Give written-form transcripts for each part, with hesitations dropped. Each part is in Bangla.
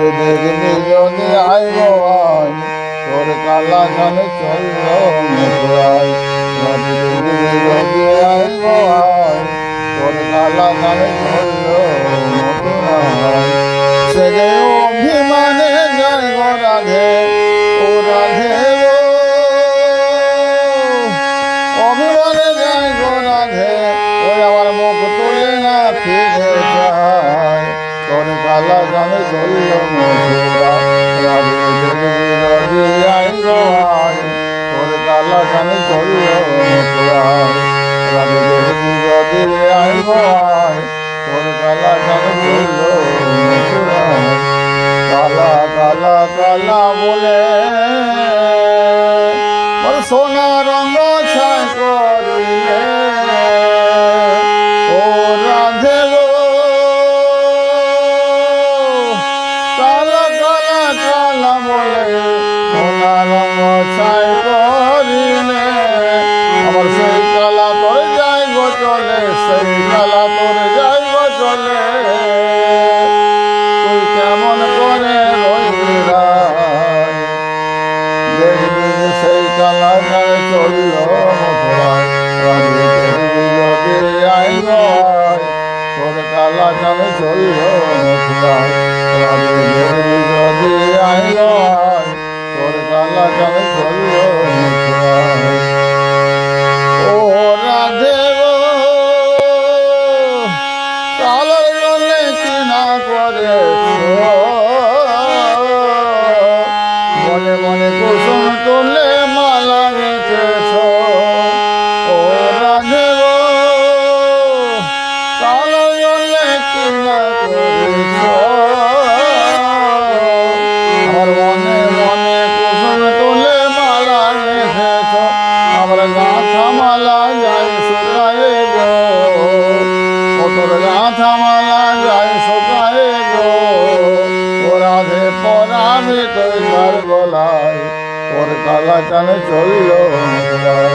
রাধে দেখবি যদি আইব আয় তোর কালা জানে চলল মথুরায় রাধে দেখবি যদি আইব আয় তোর কালা জানে চলল মথুরায় সে যে অভিমানে যায় গো রাধে ও রাধে অভিমানে যায় গো রাধে ওই আমার মুখ তুলে না ফিরে যায় তোর কালা জানে চলল মথুরায় রাধে দেখবি যদি আইব আয় তোর কালা জানে চলল মথুরায় রাধে দেখবি যদি আইব আয় তোর কালা জানে চলল মথুরায় কালা কালা কালা বলে মোর সোনা রঙ ছাই করিলে ও রাধে গো কালা কালা কালা বলে সোনা রঙ ছাই করিলে আমার সেই কালা তোর যাই গো চলে সেই কালা তোর যাই গো চলে তুই কেমন করে রইলি রায় দেখবি যে সেই কালা জানে চলল মথুরায় রাধে দেখবি যদি আইব আয় তোর কালা জানে চলল মথুরায় রাধে দেখবি যদি আইব আয় তোর কালা জানে চলল মথুরায় ও রাধে গো কালার জন্যে কি না করেছো মনে মনে কুসুম তুলে মালা গেঁথেছ ও রাধে গো কালার জন্যে কি না করেছো আমার মনে মনে কুসুম তুলে মালা গেঁথেছ আমার গাঁথা মালা যায় শুকায়ে গো ও তোর গাঁথা মালা যায় শুকায়ে গো ও রাধে পরাবে তোর গলায় তোর কালা জানে চলল মথুরায়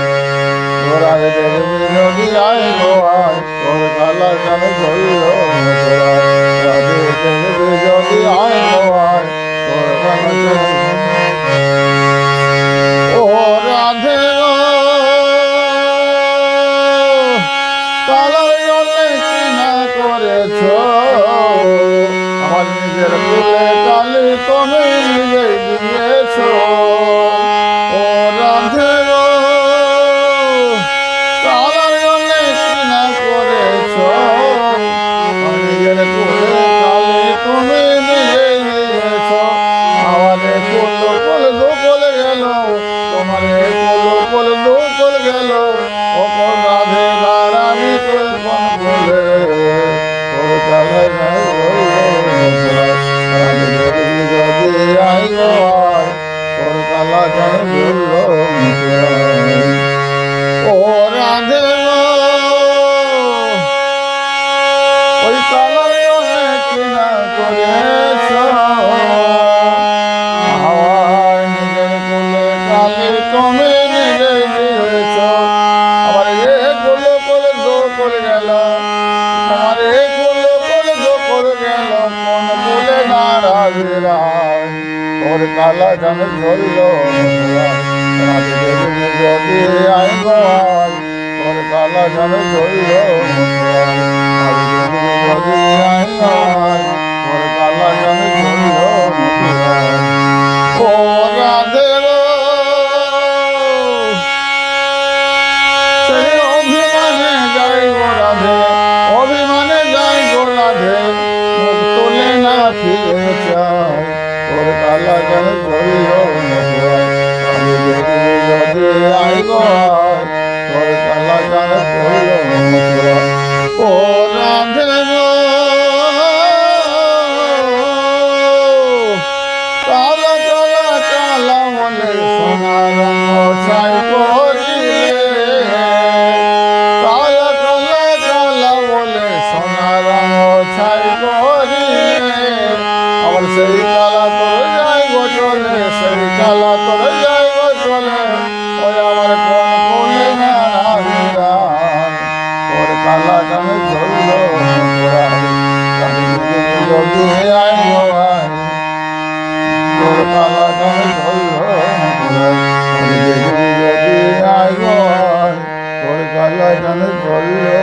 ও রাধে দেখবি যদি আয় গো আয় তোর কালা জানে চলল মথুরায় রাধে দেখবি যদি আয় গো আয় তোর কালা জানে ও রাধে গো কালার জন্যে কি না করেছ আমার নিজের কুলে কালি তুমি নিজে দিয়েছ ও রাধে গো কালার জন্যে কি না করেছ আমার নিজের কুলে কালি তুমি নিজে দিয়েছ আমারে কুল কুল দুকুল গেল তোমারে কুল কুল দুকুল গেল ও রাধে দাঁড়াবি তুই কোন বলে তোর কালা জানে রাধে দেখবি যদি আইব আয় তোর কালা জানে চলল মথুরায় ও রাধে গো ওই কালার জন্যে কি না করেছ আমার নিজের কুলে কালি তুমি নিজে দিয়েছ আমার এ কুল কুল দুকুল গেল আমার এ কুল কুল দুকুল গেল কোন কুলে দাঁড়াবি রায় তোর কালা জানে চলল মথুরায় রাধে দেখবি যদি আইব আয় তোর কালা জানে চলল মথুরায় রাধে দেখবি যদি আইব আয় তোর কালা জানে চলল মথুরায় ও রাধে গো সেই অভিমানে যাই গো রাধে অভিমানে যাই গো রাধে মুখ তুলে না ফিরে যায় তোর কালা জানে চলল মথুরায় রাধে দেখবি যদি আইব আয় তোর কালা জানে চলল মথুরায় ও রাধে গো কালা কালা কালা বলে সোনা রঙ ছাই করিলে কালা কালা কালা বলে সোনা রঙ ছাই করিলে আমার সেই কালা তোর যাই গো চলে সেই কালা তোর যাই গো চলে ওই আমার কোন কোলে না তোর কালা জানে চলল মথুরায় রাধে দেখবি যদি আইব আয় শয়তানে করলো